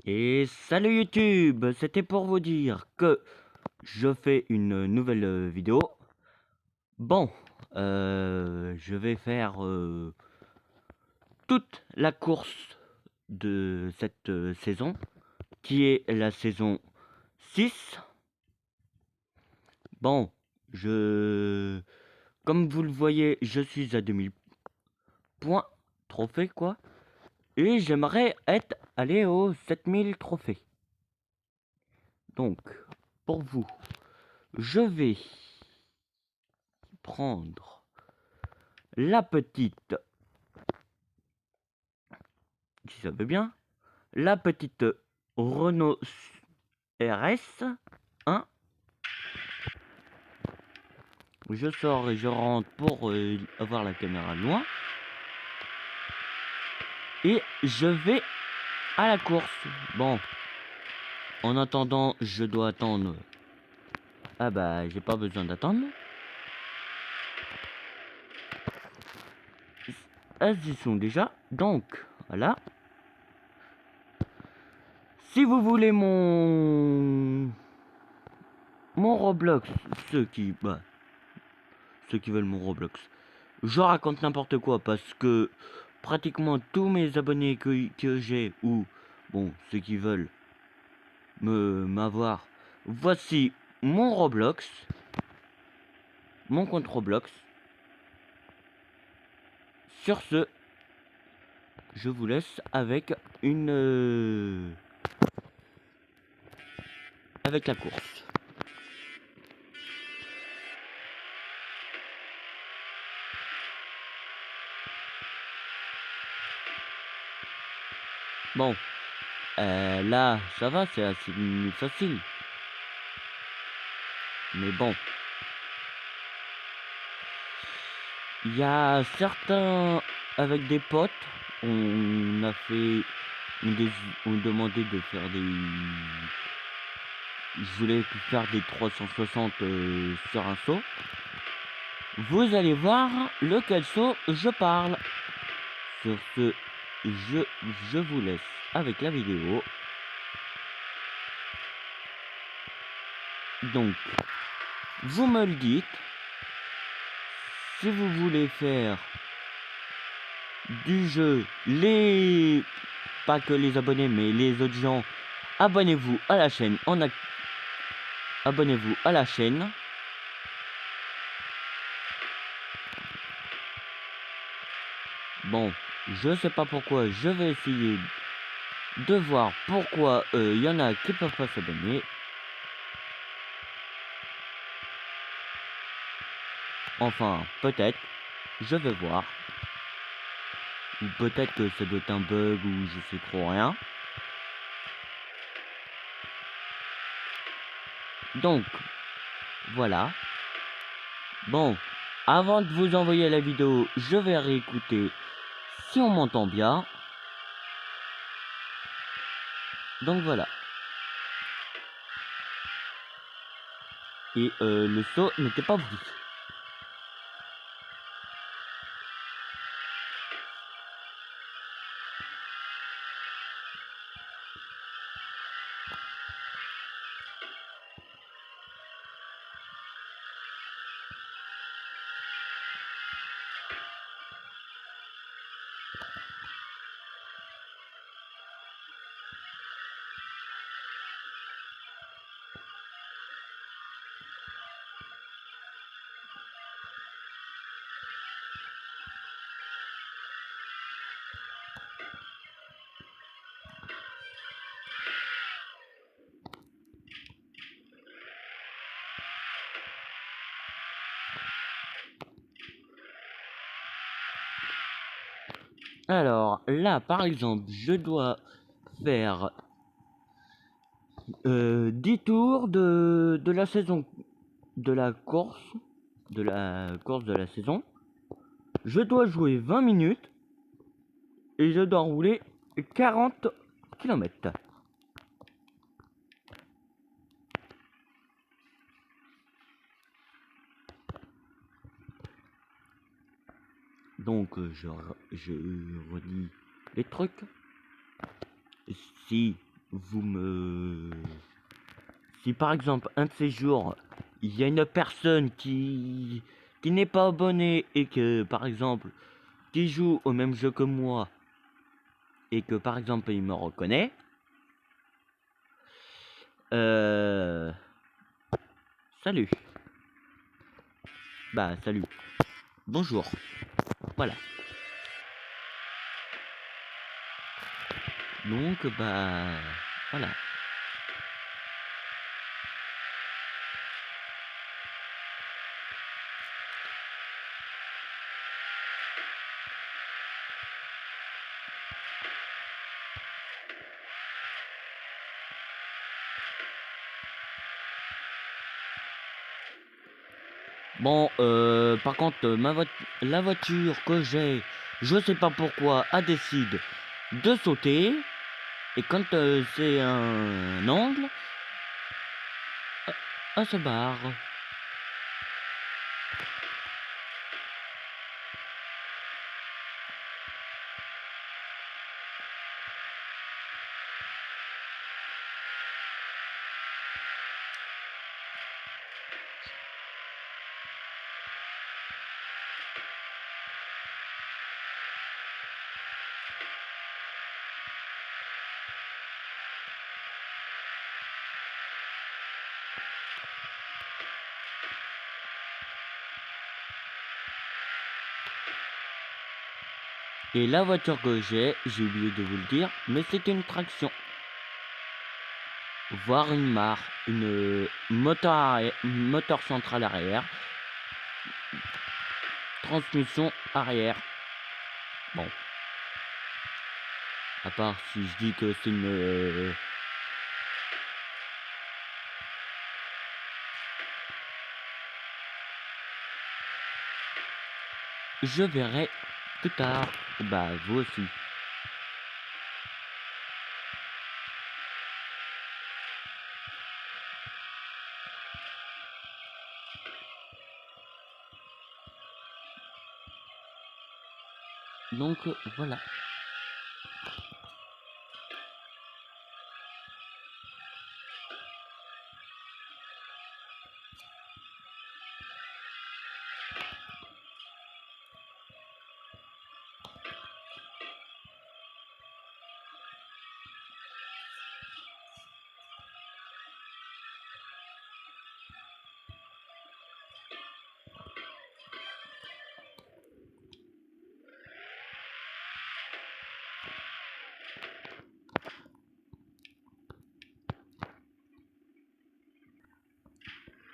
Et salut YouTube, c'était pour vous dire que je fais une nouvelle vidéo. Bon, je vais faire toute la course de cette saison, qui est la saison 6. Bon, comme vous le voyez, je suis à 2000 points, trophées quoi, et j'aimerais être allé aux 7000 trophées. Donc, pour vous, je vais prendre la petite, si ça veut bien, la petite Renault RS 1. Je sors et je rentre pour avoir la caméra loin. Et je vais à la course. Bon, en attendant, je dois attendre. Ah bah, j'ai pas besoin d'attendre. Elles y sont déjà. Donc, voilà. Si vous voulez mon Roblox, ceux qui veulent mon Roblox, je raconte n'importe quoi parce que pratiquement tous mes abonnés que j'ai, ou bon, ceux qui veulent m'avoir, voici mon Roblox, mon compte Roblox. Sur ce, je vous laisse avec avec la course. Bon, là, ça va, c'est assez facile. Mais bon, il y a certains avec des potes, on a fait, on demandait de faire des, je voulais faire des 360 sur un saut. Vous allez voir lequel saut je parle. Sur ce, je vous laisse avec la vidéo. Donc, vous me le dites. Si vous voulez faire du jeu, pas que les abonnés, mais les autres gens, abonnez-vous à la chaîne. Abonnez-vous à la chaîne. Bon, je sais pas pourquoi, je vais essayer de voir pourquoi il y en a qui peuvent pas s'abonner. Enfin, peut-être, je vais voir. Ou peut-être que ça doit être un bug ou je sais trop rien. Donc, voilà. Bon, avant de vous envoyer la vidéo, je vais réécouter si on m'entend bien. Donc voilà. Et le saut n'était pas voulu. Alors là, par exemple, je dois faire 10 tours de la saison, de la course, de la saison. Je dois jouer 20 minutes et je dois rouler 40 km. Donc je redis les trucs. Si vous me... Si par exemple, un de ces jours, il y a une personne qui n'est pas abonnée et que, par exemple, qui joue au même jeu que moi et que, par exemple, il me reconnaît, salut. Bah, salut. Bonjour. Voilà. Donc, bah, voilà. Bon, par contre, la voiture que j'ai, je sais pas pourquoi, a décidé de sauter. Et quand c'est un angle, elle se barre. Et la voiture que j'ai oublié de vous le dire, mais c'est une traction. Voire une mare, une moteur central arrière, transmission arrière. Bon. À part si je dis que c'est une... Je verrai plus tard. Bah, vous aussi. Donc, voilà.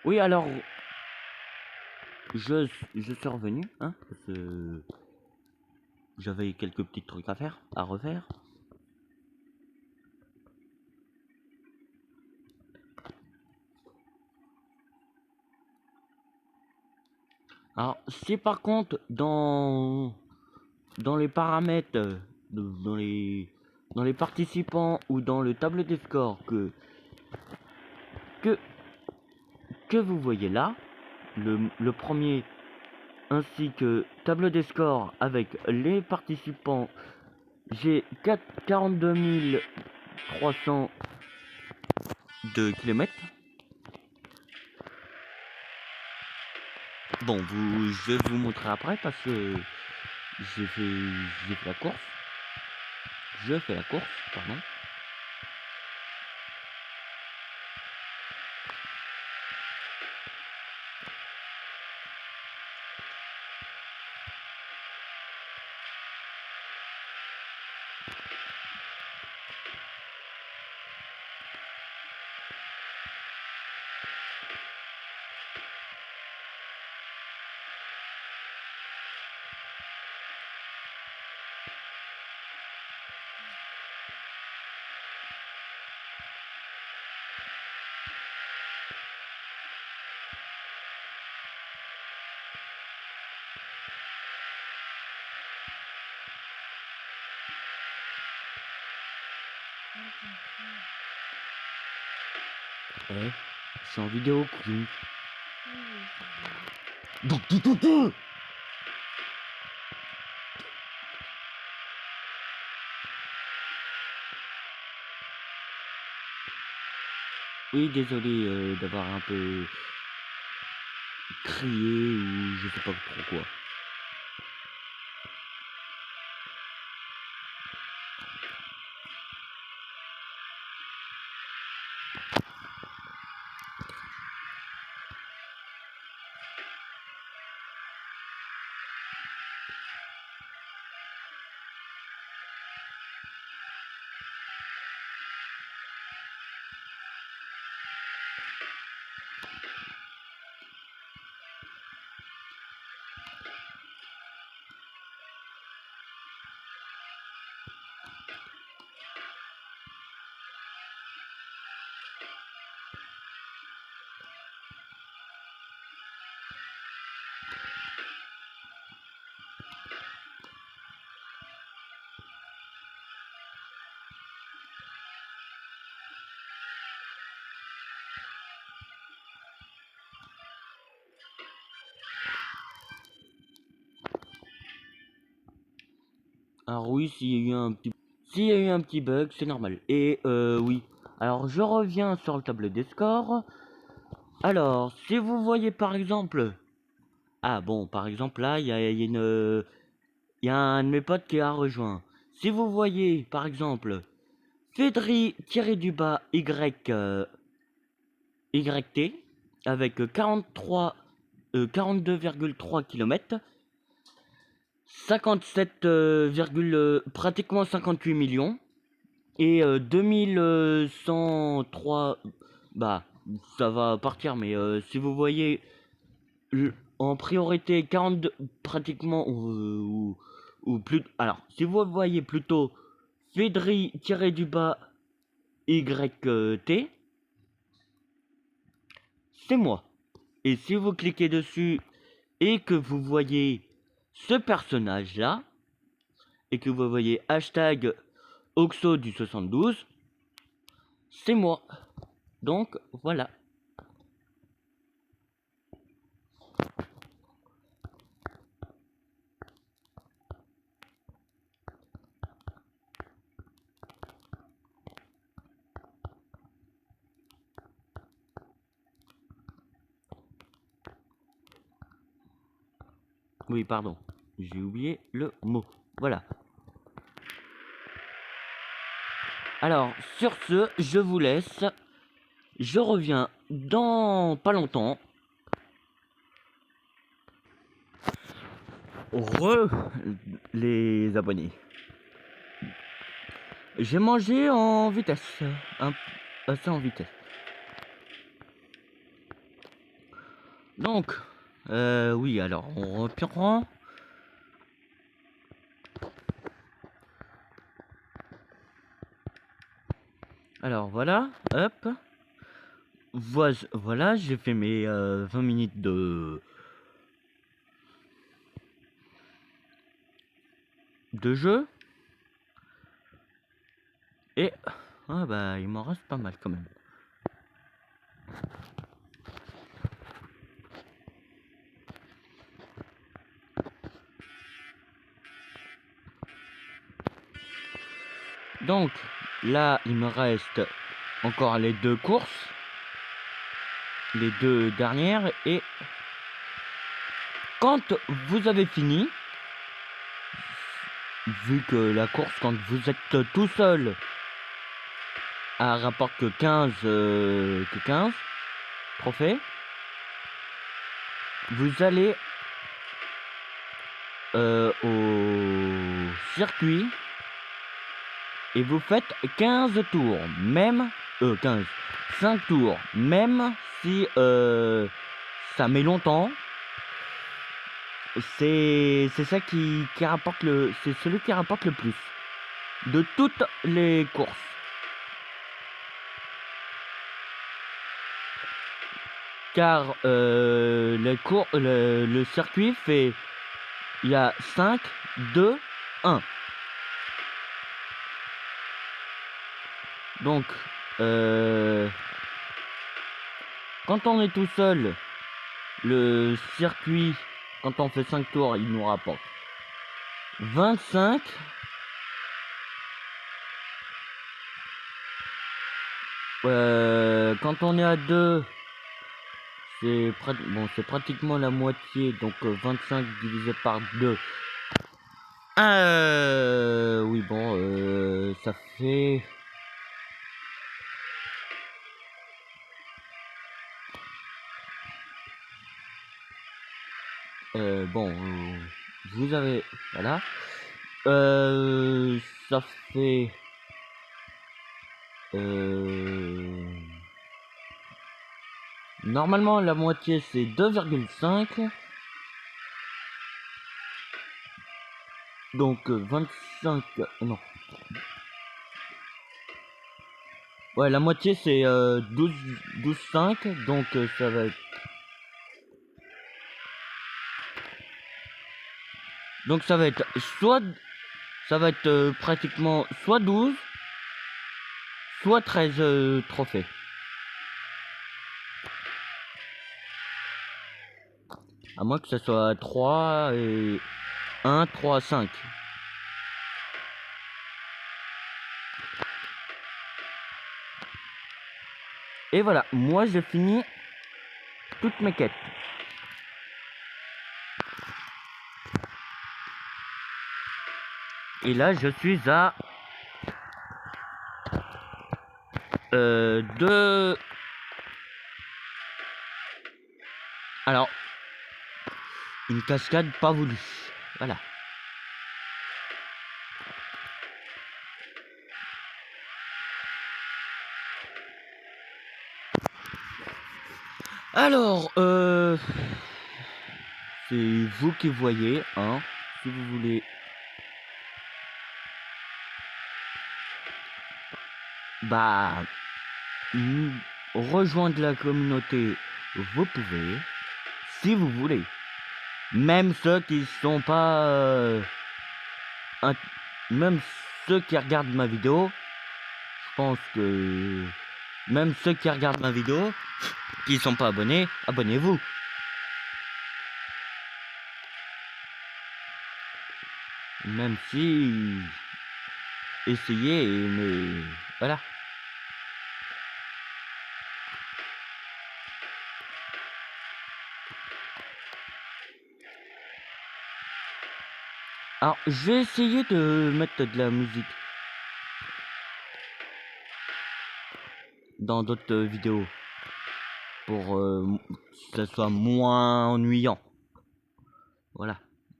Oui, alors... Je suis revenu, hein, parce que j'avais quelques petits trucs à refaire. Alors, si par contre, dans les paramètres, dans les participants ou dans le tableau des scores que vous voyez là, le premier ainsi que tableau des scores avec les participants, j'ai 42 300 de kilomètres. Bon, je vais vous montrer après parce que j'ai fait la course. Je fais la course, pardon. Eh, je suis en vidéo, coucou. Oui, désolé d'avoir un peu crié ou je sais pas trop quoi. Alors oui, s'il y a eu un petit bug, c'est normal. Et oui. Alors je reviens sur le tableau des scores. Alors, si vous voyez par exemple... Ah bon, par exemple là, il y a un de mes potes qui a rejoint. Si vous voyez par exemple Fédri-du-bas YT avec 42,3 km, 57, pratiquement 58 millions et 2103, bah ça va partir, mais si vous voyez en priorité 42 pratiquement ou plus, alors si vous voyez plutôt Fédri-du-bas YT, c'est moi. Et si vous cliquez dessus et que vous voyez ce personnage là et que vous voyez hashtag Oxo du 72, c'est moi. Donc voilà. Oui, pardon, j'ai oublié le mot. Voilà. Alors, sur ce, je vous laisse. Je reviens dans pas longtemps. Les abonnés. J'ai mangé en vitesse. Assez en vitesse. Donc, oui, alors, on reprend. Alors, voilà, hop. Voilà, j'ai fait mes 20 minutes de jeu. Et, ah bah, il m'en reste pas mal quand même. Donc, là, il me reste encore les 2 courses. Les 2 dernières. Et quand vous avez fini, vu que la course, quand vous êtes tout seul, elle rapporte que 15 trophées, vous allez au circuit et vous faites 15 tours, même 5 tours, même si ça met longtemps. C'est ça qui rapporte c'est celui qui rapporte le plus de toutes les courses. Car le circuit fait, il y a 5, 2, 1. Donc, quand on est tout seul, le circuit, quand on fait 5 tours, il nous rapporte 25. Quand on est à 2, c'est pratiquement la moitié, donc 25 divisé par 2. Oui, bon, ça fait... Bon, vous avez... Voilà. Ça fait... Normalement, la moitié, c'est 2,5. Donc, 25... Non. Ouais, la moitié, c'est 12,5. Donc, ça va être... Donc, ça va être soit... Ça va être pratiquement soit 12, soit 13 trophées. À moins que ce soit 3 et 1, 3, 5. Et voilà, moi j'ai fini toutes mes quêtes. Et là, je suis à 2... Alors, une cascade pas voulue. Voilà. Alors, c'est vous qui voyez, hein, si vous voulez. Bah, rejoindre la communauté, vous pouvez, si vous voulez. Même ceux qui sont pas... même ceux qui regardent ma vidéo, je pense que... Même ceux qui regardent ma vidéo, qui sont pas abonnés, abonnez-vous. Même si... Essayez, mais... Voilà. Alors, j'ai essayé de mettre de la musique dans d'autres vidéos pour que ça soit moins ennuyant. Voilà.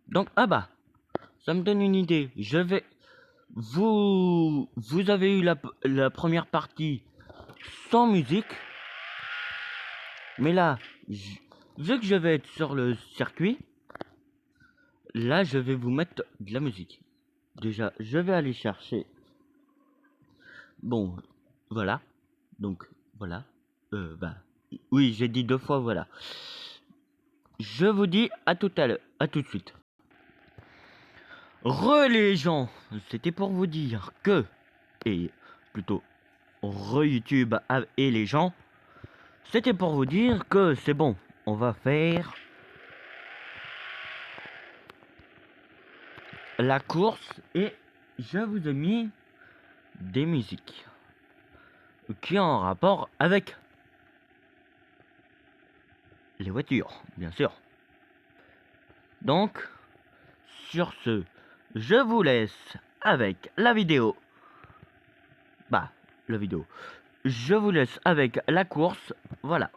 Donc, ah bah, ça me donne une idée. Je vais... Vous avez eu la première partie sans musique. Mais là, vu que je vais être sur le circuit, là, je vais vous mettre de la musique. Déjà, je vais aller chercher. Bon, voilà. Donc, voilà. Bah, oui, j'ai dit 2 fois, voilà. Je vous dis à tout à l'heure, à tout de suite. Les gens, c'était pour vous dire que, et plutôt YouTube et les gens, c'était pour vous dire que c'est bon, on va faire la course et je vous ai mis des musiques qui ont un rapport avec les voitures, bien sûr. Donc, sur ce, je vous laisse avec la vidéo. Bah, la vidéo. Je vous laisse avec la course, voilà.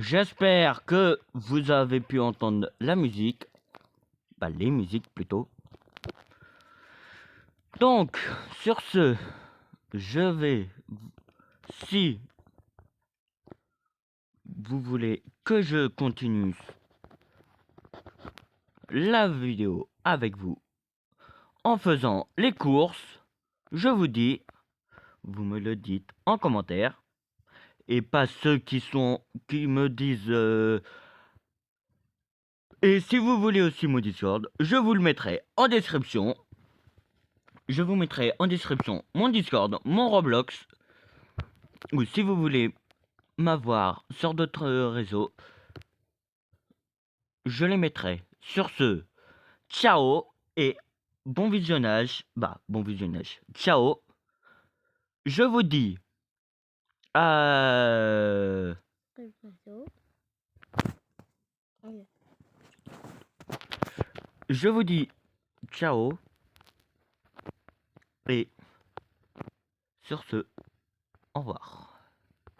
J'espère que vous avez pu entendre la musique. Bah, les musiques plutôt. Donc, sur ce, je vais... Si vous voulez que je continue la vidéo avec vous en faisant les courses, je vous dis, vous me le dites en commentaire. Et pas ceux qui me disent... Et si vous voulez aussi mon Discord, je vous le mettrai en description. Je vous mettrai en description mon Discord, mon Roblox. Ou si vous voulez m'avoir sur d'autres réseaux, je les mettrai. Sur ce, ciao et bon visionnage. Bon visionnage. Ciao. Je vous dis à... Je vous dis ciao. Et sur ce, au revoir.